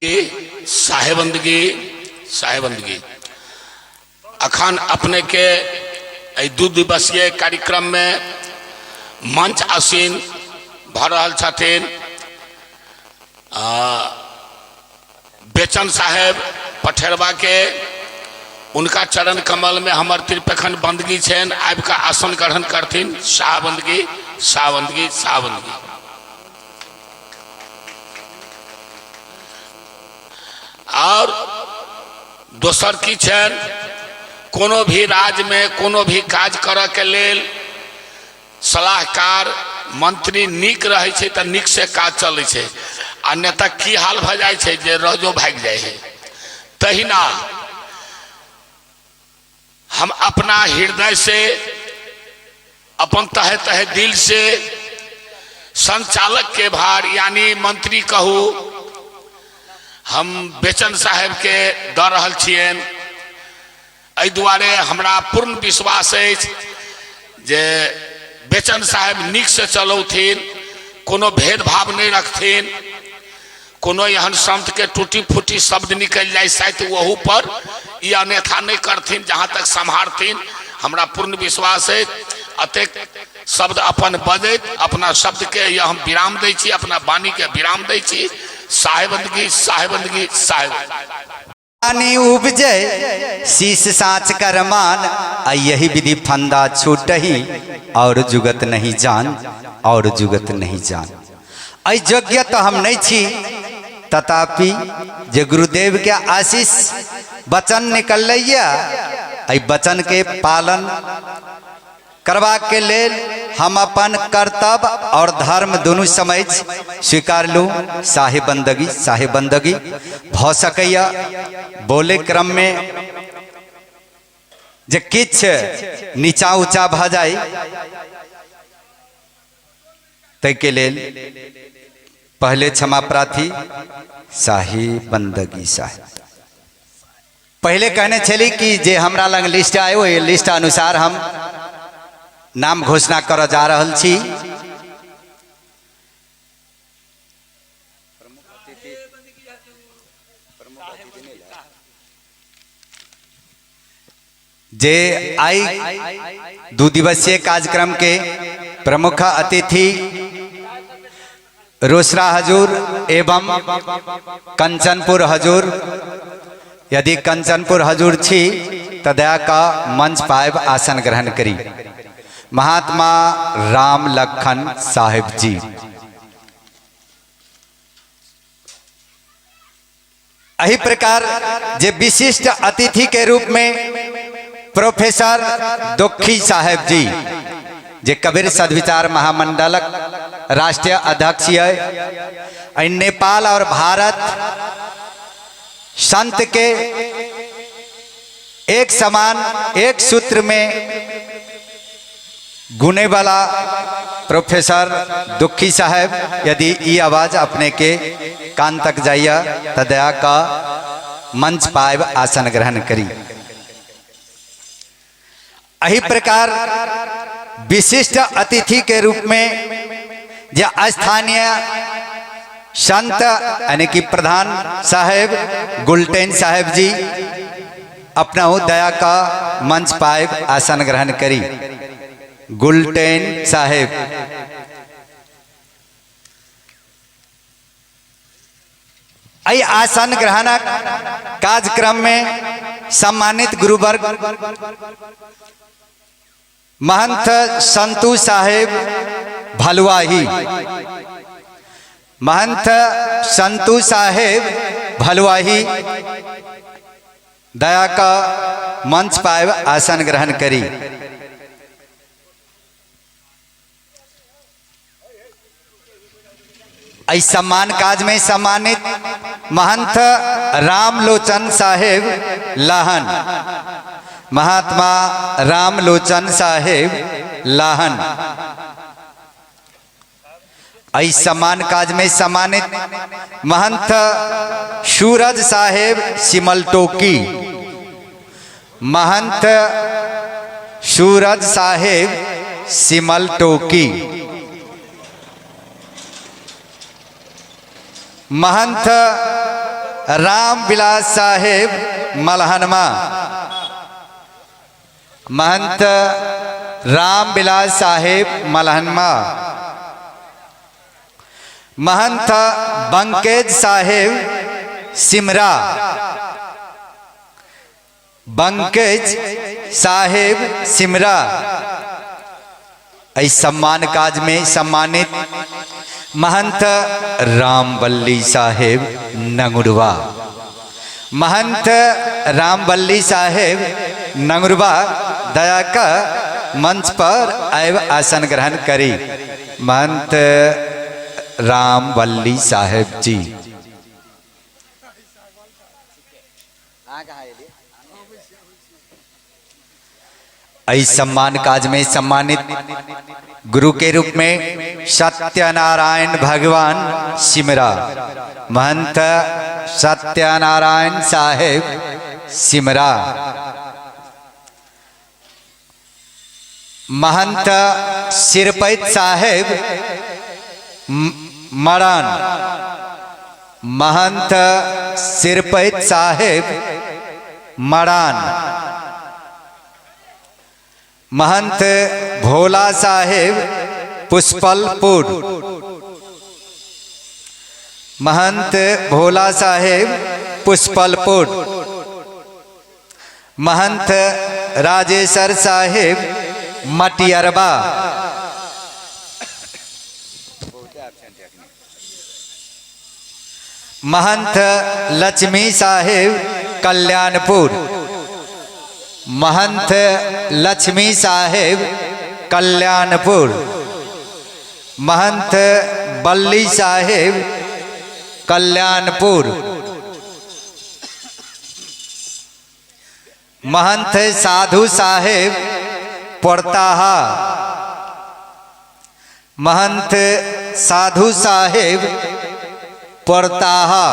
साहेबंदगी साहेबंदगी अखन अपने के 2 दिवसीय कार्यक्रम में मंच आसीन भ रहल छथिन बेचन साहेब पठेरवा के उनका चरण कमल में हमर त्रिपेखन बंदगी छेन आबि का आसन ग्रहण करथिन। शाहबंदगी शाहबंदगी शाहबंदगी। और दोसर की छेन कोनो भी राज्य में कोनो भी काज करऽ के लेल सलाहकार मंत्री नीक रहे छे त नीक से काज चले छे आ नेता की हाल भ जाय छे जे रजो भाग जाए है। तहिना हम अपना हृदय से अपन तहे तहे दिल से संचालक के भार यानी मंत्री कहू हम बेचन साहेब के द रहल छियन। एहि दुआरे हमरा पूर्ण विश्वास है जे बेचन साहेब नीक से चलौथिन, कोनो भेदभाव नहीं रखथिन, कोनो एहन संत के टूटी फूटी शब्द निकल जाए शायद वहू पर ये अन्यथा नहीं करथिन। जहाँ तक संभारथिन हमरा पूर्ण विश्वास है। अतेक शब्द अपन बजैत अपना शब्द के यह हम विराम दै छी, अपना वाणी के विराम दै छी। साहेबंदगी साहेबंदगी साहेब पानी उपजे शीश साँच कर मान यही विधि फंदा छूटही और जुगत नहीं जान और जुगत नहीं जान। अ योग्य तो हम नहीं छी, तथापि जे गुरुदेव के आशीष वचन निकल वचन के पालन करवा के लेल हम अपन कर्तव्य और धर्म दोनों समझ स्वीकार लूँ। साहेबंदगी साहेबंदगी भ सकैया बोले क्रम में जे किछ नीचा ऊंचा भ जाए तै के लेल पहले क्षमा प्रार्थी। साहेबंदगी साहेब पहले कहने चली कि जे हमरा लंग लिस्ट आयो ये लिस्ट अनुसार हम नाम घोषणा कर जा रहल छी। जे आई 2 दिवसीय कार्यक्रम के प्रमुख अतिथि रोसड़ा हजूर एवं कंचनपुर हजूर, यदि कंचनपुर हजूर छी तो दया का मंच पाएब आसन ग्रहण करी। महात्मा राम लखन साहिब जी यही प्रकार जे विशिष्ट अतिथि के रूप में प्रोफेसर दुखी साहेब जी जे कबीर सद्विचार महामंडलक राष्ट्रीय अध्यक्ष है। नेपाल और भारत संत के एक समान एक सूत्र में गुने वाला प्रोफेसर दुखी साहेब, यदि ये आवाज अपने के कान तक जाइए तो दया का मंच पाएब आसन ग्रहण करी। यही प्रकार विशिष्ट अतिथि के रूप में जो स्थानीय संत यानी कि प्रधान साहेब गुलटेन साहेब जी अपना हो दया का मंच पाएब आसन ग्रहण करी। गुलटेन साहेब आई आसन ग्रहण कार्यक्रम में सम्मानित गुरुवर्ग महंत संतू साहेब भलवाही, महंत संतू साहेब भलवाही दया का मंच पाएब आसन ग्रहण करी। इस सम्मान काज में सम्मानित महंत रामलोचन साहेब लाहन, महात्मा रामलोचन साहेब लाहन। इस सम्मान काज में सम्मानित महंत सूरज साहेब सिमलटोकी, महंत सूरज साहेब सिमलटोकी। महंत राम विलास साहेब मलहनमा, महंत राम विलास साहेब मलहनमा, महंत बंकेज साहेब सिमरा, बंकेज साहेब सिमरा। इस सम्मान काज में सम्मानित महंत रामवल्ली साहेब नंगुरवा, महंत रामवल्ली साहेब नंगुरवा दया का मंच पर एवं आसन ग्रहण करी। महंत रामवल्ली साहेब जी। इस सम्मान काज में सम्मानित गुरु के रूप में सत्यनारायण भगवान सिमरा, महंत सत्यनारायण साहेब सिमरा, महंत सिरपैत साहेब मरान, महंत सिरपैत साहेब मरान, महंत भोला साहेब पुष्पलपुर, महंत भोला साहेब पुष्पलपुर, महंत राजेश्वर साहेब मटियरबा, महंत लक्ष्मी साहेब कल्याणपुर, महंत लक्ष्मी साहेब कल्याणपुर, महंत बल्ली साहेब कल्याणपुर, महंत साधु साहेब पोरताहा, महंत साधु साहेब पोरताहा,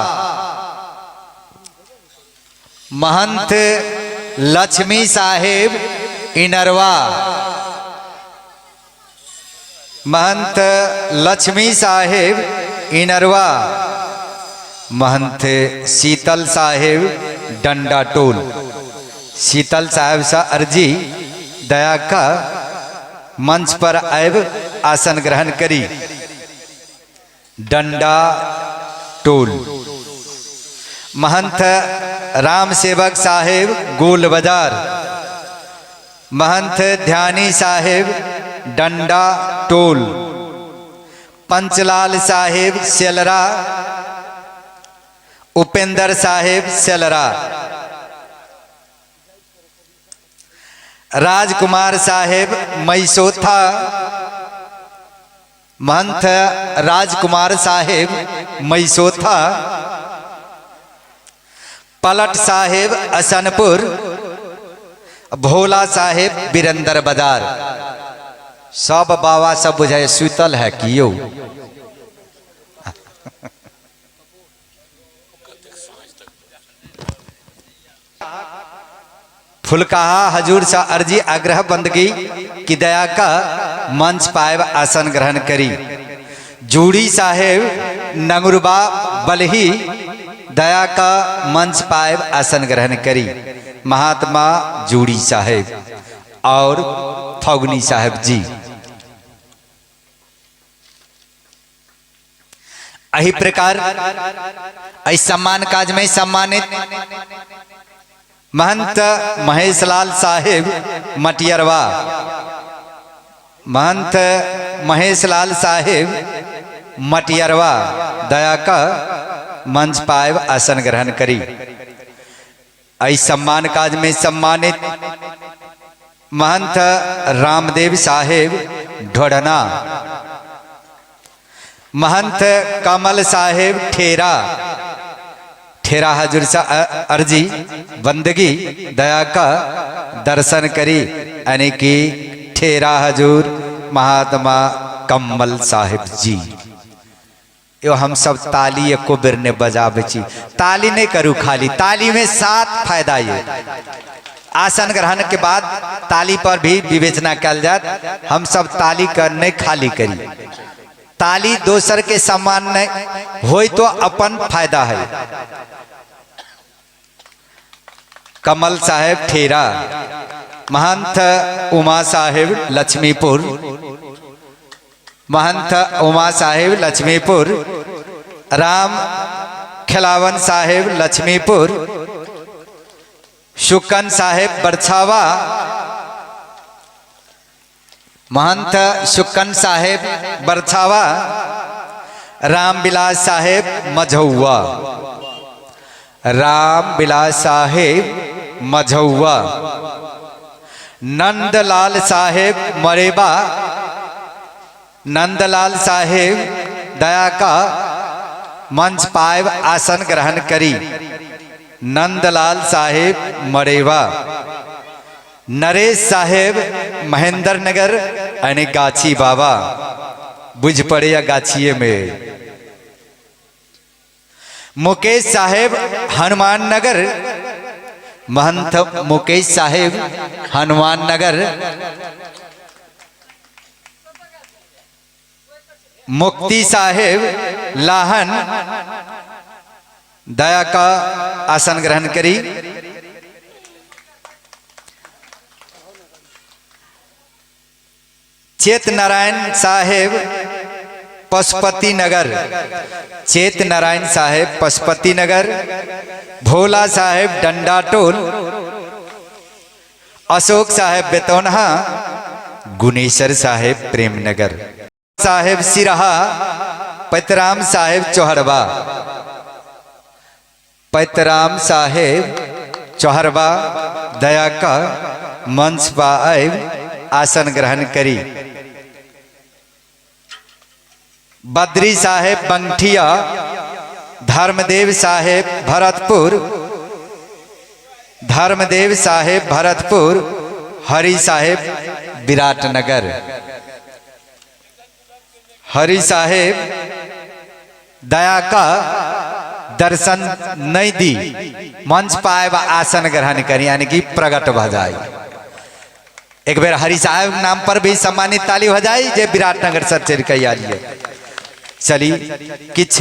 महंत लक्ष्मी साहेब इनरवा, महंत लक्ष्मी साहेब इनरवा, महंत शीतल साहेब डंडाटोल। शीतल साहेब सा अर्जी दया का मंच पर आयब आसन ग्रहण करी। डंडा टोल। महंत राम सेवक साहेब गोल बाजार, महंत ध्यानी साहेब डंडा टोल, पंचलाल साहेब सेलरा, उपेंद्र साहेब सेलरा, राजकुमार साहेब मैसोथा, महंत राजकुमार साहेब मैसोथा, पलट साहेब असनपुर, भोला साहेब बिरंदर बाजार। सब बाबा सब बुझाए सुतल है कियो। फुलकाहा हजूर सा अर्जी आग्रह बंदगी की दया का मंच पाएब आसन ग्रहण करी। जूड़ी साहेब नंगुरबा बलही दया का मंच पाएब आसन ग्रहण करी। महात्मा जूड़ी साहेब और फगुनी साहेब जी। यही प्रकार इस सम्मान काज में सम्मानित महंत महेशलाल साहेब मटियरवा, महंत महेशलाल साहेब मटियरवा दया का मंच पाएब आसन ग्रहण करी। इस सम्मान काज में सम्मानित महंत रामदेव साहेब ढोड़ना, महंत कमल साहेब ठेरा। ठेरा हजूर सा अर्जी बंदगी दया का दर्शन करी। यानी कि ठेरा हजूर महात्मा कमल साहेब जी। यो हम सब ताली एको बेर ने बजाबे छी। ताली नहीं करू खाली, ताली में 7 फायदा ये। आसन ग्रहण के बाद ताली पर भी विवेचना कल जात। हम सब ताली करने खाली करी। ताली दोसर के सम्मान नहीं होई तो अपन फायदा है। कमल साहेब ठेरा, महंत उमा साहेब लक्ष्मीपुर, महंत उमा साहेब लक्ष्मीपुर, राम खिलावन साहेब लक्ष्मीपुर, शुकन साहेब बरछावा, महंत शुकन साहेब बरछावा, रामविलास साहेब मझौआ, रामविलास साहेब मझौआ, नंदलाल साहेब मरेबा, नंदलाल साहेब दया का मंच पाएब आसन ग्रहण करी, नंदलाल साहेब मरेवा, नरेश साहेब महेंद्र नगर यानी गाछी बाबा, बुझ पड़े या गाछिए में, मुकेश साहेब हनुमान नगर, महंत मुकेश साहेब हनुमान नगर, मुक्ति साहेब लाहन दया का आसन ग्रहण करी, चेत नारायण साहेब पशुपति नगर, चेत नारायण साहेब पशुपति नगर, भोला साहेब डंडाटोल, अशोक साहेब बेतौनहा, गुनेश्वर साहेब प्रेमनगर, साहेब सिरहा, पैतराम साहेब चौहरबा, पैतराम साहेब चौहरबा दया का मंच पाएब आसन ग्रहण करी, बद्री साहेब बंठिया, धर्मदेव साहेब भरतपुर, धर्मदेव साहेब भरतपुर, हरि साहेब विराटनगर, हरि साहेब दया का दर्शन नहीं दी, मंच पाए व आसन ग्रहण करी यानी कि प्रकट भ जाए। एक बेर हरि साहब नाम पर भी सम्मानित ताली हो जाए जे विराटनगर से चढ़ के आइए। चली किछ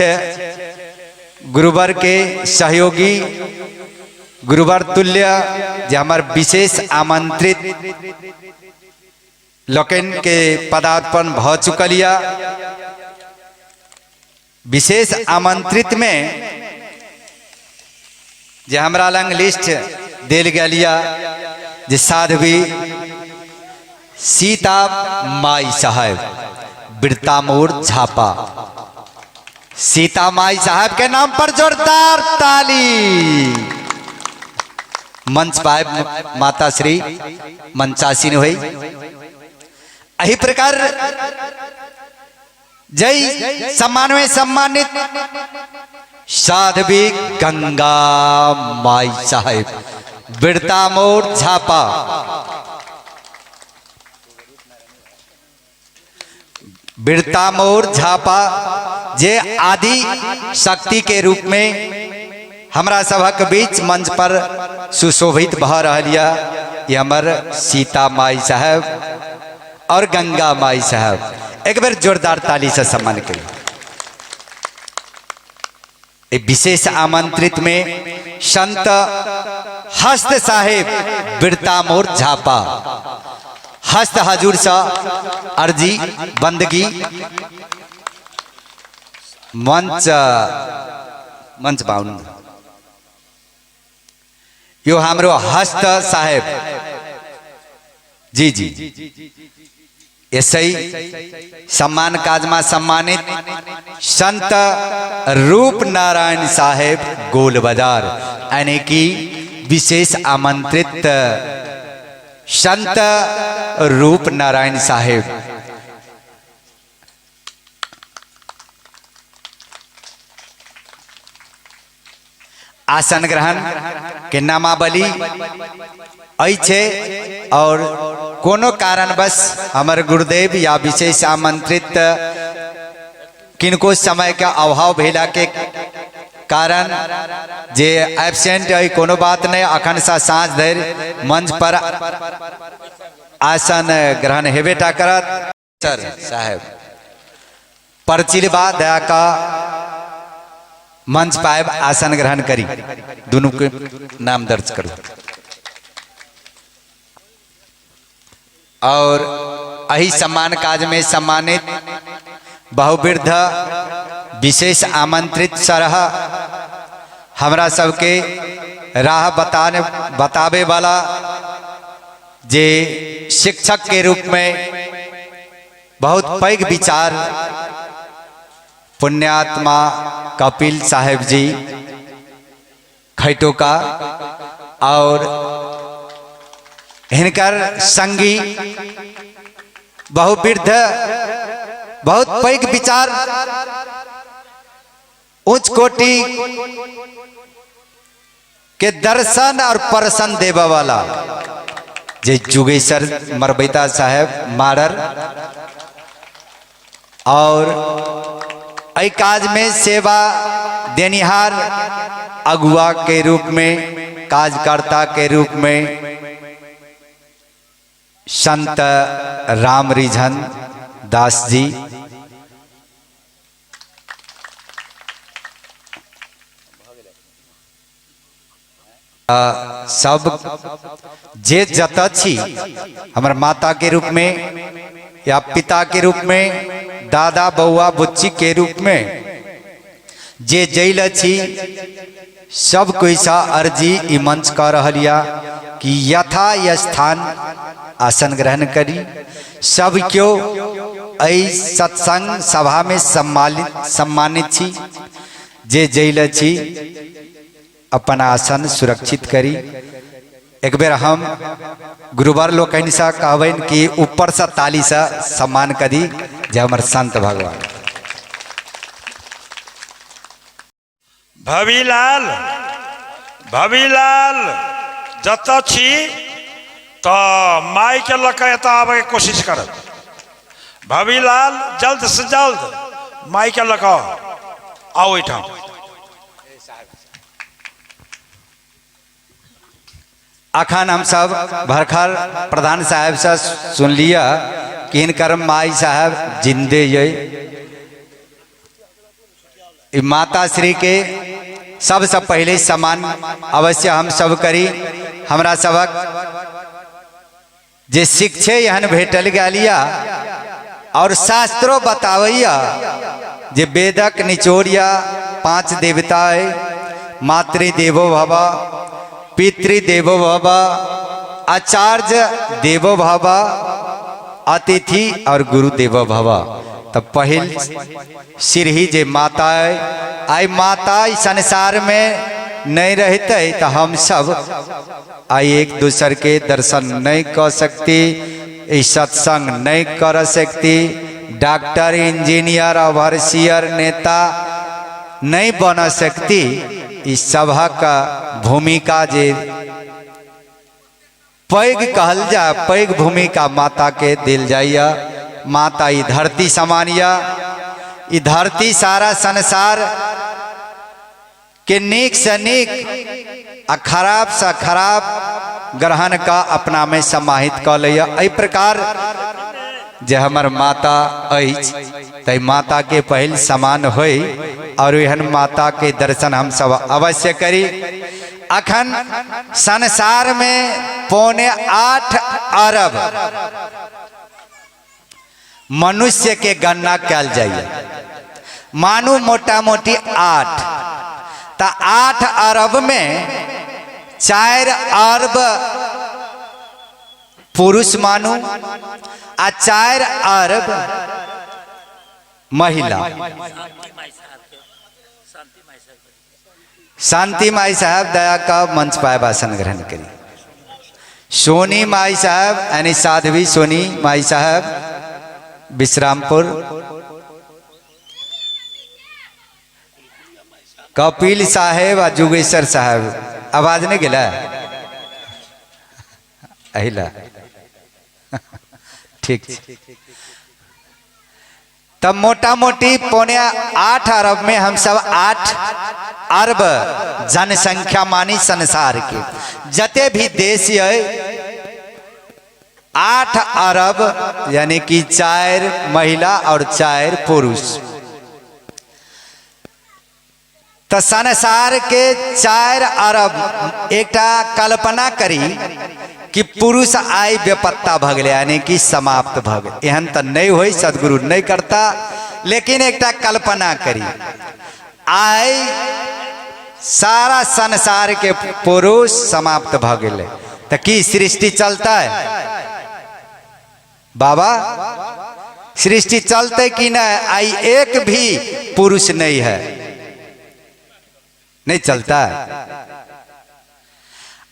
गुरुवर के सहयोगी गुरुवर तुल्य जे हमार विशेष आमंत्रित लोकन के पदार्पण भ चुकलिया। विशेष आमंत्रित में जे हमरा लंग लिस्ट देल गलिया जे साध्वी सीता माई साहब बिरतामोर झापा, सीता माई साहब के नाम पर जोरदार ताली। मंच पाए माता श्री मंचासीन हुई। यही प्रकार जय सम्मान में सम्मानित साध्वी गंगा माई साहब बिरतामोर झापा, बिरतामोर झापा जे आदि शक्ति के रूप में हमरा सभक बीच मंच पर सुशोभित भ रहा। ये हमर सीता माई साहब और गंगा माई साहब एक बार जोरदार ताली से सम्मान करें। विशेष आमंत्रित में संत हस्त साहेब बिरतामोर झापा, हस्त हजूर सा अर्जी बंदगी मंच मंच बाउन यो हमरो हस्त साहेब जी जी ऐसे ही सम्मान काजमा सम्मानित संत रूप नारायण साहेब गोल बाजार यानी कि विशेष आमंत्रित संत रूप नारायण साहेब आसन ग्रहण के नामावली ऐछे और कोनो कारणवश हमारे गुरुदेव या विशेष आमंत्रित किनको समय का अभाव भेला के कारण जे एब्सेंट है कोनो बात नहीं। अखन सा साँझ धरि मंच पर आसन ग्रहण हेबेटा करत। सर साहेब परचिलबा दया का मंच पाएब आसन ग्रहण करी। दोनों के नाम दर्ज करो। और यही सम्मान काज में सम्मानित बहुवृद्ध विशेष आमंत्रित सरह हमरा सबके राह बतावे वाला जे शिक्षक के रूप में बहुत पैघ विचार पुण्यात्मा कपिल साहेब जी खैटो का और हिनकर संगी बहुवृद्ध बहुत पैघ विचार उच्च कोटि के दर्शन और परसन देवा वाला जे जुगेश्वर मरबैता साहेब मारर और ऐ काज में सेवा देनिहार अगुआ के रूप में कार्यकर्ता के रूप में संत राम रिझन दास जी सब जे जत छी हमार माता के रूप में या पिता के रूप में दादा बउआ बुच्ची के रूप में जे जैल छी सब कोई सा अर्जी ई मंच कर रहलिया कि यथा यह स्थान आसन ग्रहण करी सब क्यों ऐ सत्संग सभा में सम्मानित छी जे जैल छी अपन आसन सुरक्षित करी। एक बेर हम गुरुवर लोग से कहबन कि ऊपर से ताली से सम्मान करी जे हमर संत भगवान भवीलाल जत छी तो माई के लके एत आवे के कोशिश कर। भवीलाल जल्द से जल्द माई के लक आओ इठा। अखन हम सब भरखर प्रधान साहब से सुन लिया कि इनकर माई साहब जिंदे ये माता श्री के सबसे पहले सम्मान अवश्य हम सब करी। हमरा सबक जे शिक्षे यहन भेटल गलिया और शास्त्रों बतावैया जे वेदक निचोड़िया 5 देवता है मातृदेवो भव पितृदेवो भव आचार्य देवो भव अतिथि और गुरु देवो भव। तो पहल सिर ही जे माता है आई माता संसार में नहीं रहते तो हम सब आई एक दूसरे के दर्शन नहीं कर सकती सत्संग नहीं कर सकती डॉक्टर इंजीनियर ओवरसियर नेता नहीं बन सकती। इस सभा का भूमिका जे पैघ कहल जा पैघ भूमिका माता के दिल जाइया। माता ई धरती समानिया ई धरती सारा संसार के नेक से नेक आ खराब से खराब ग्रहण का अपना में समाहित कर लिया। एहि प्रकार जे हमर माता तय माता के पहल समान होई और एहन माता के दर्शन हम सब अवश्य करी। अखन संसार में 8.25 अरब मनुष्य के गणना कल जाइए मानू मोटा मोटी 8 तो 8 अरब में 4 अरब पुरुष मानू आ 4 अरब महिला। शांति माई साहब दया का मंच पाए भाषण ग्रहण करी। सोनी माई साहब यानी साध्वी सोनी माई साहब विश्रामपुर। कपिल साहेब और जुगेश्वर साहब आवाज नहीं गिला अहिला ठीक। तब मोटा मोटी 8.25 अरब में हम सब 8 अरब जनसंख्या मानी संसार के जते भी देश है 8 अरब यानी कि 4 महिला और 4 पुरुष। तो संसार के 4 अरब एकटा कल्पना करी कि पुरुष आय बेपत्ता भ गए, यानी कि समाप्त भ गए। एहन तो नहीं हो, सदगुरु नहीं करता, लेकिन एकटा कल्पना करी आय सारा संसार के पुरुष समाप्त भ गए तो की सृष्टि चलता है बाबा? सृष्टि चलते कि नहीं? आई एक भी पुरुष नहीं है, नहीं चलता है।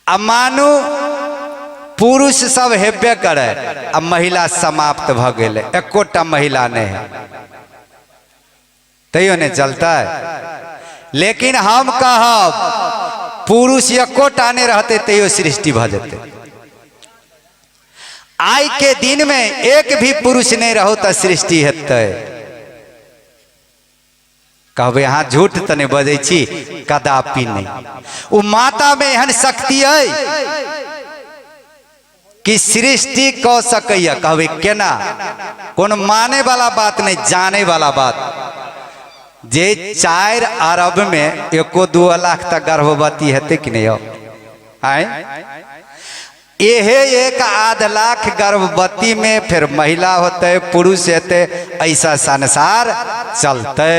अब मानो पुरुष सब हेबे करे, अब महिला समाप्त भ गए, एकोटा महिला नहीं है, तैयो नहीं चलता है। लेकिन हम कहब पुरुष एकोटा नहीं रहते तैयो सृष्टि भ जाते। आई के दिन में एक भी पुरुष नहीं रहो तो सृष्टि हेतै। कहबे यहाँ झूठ तो नहीं बजे छी, कदापि नहीं। वो माता में एहन शक्ति है कि सृष्टि कह सकैया। कहबे केना? कौन माने वाला बात नहीं, जाने वाला बात। जे 4 अरब में 1-2 लाख तक गर्भवती हेते कि नहीं हो? आए यहे 1-8 लाख गर्भवती में फिर महिला होते, पुरुष होते, ऐसा संसार चलते।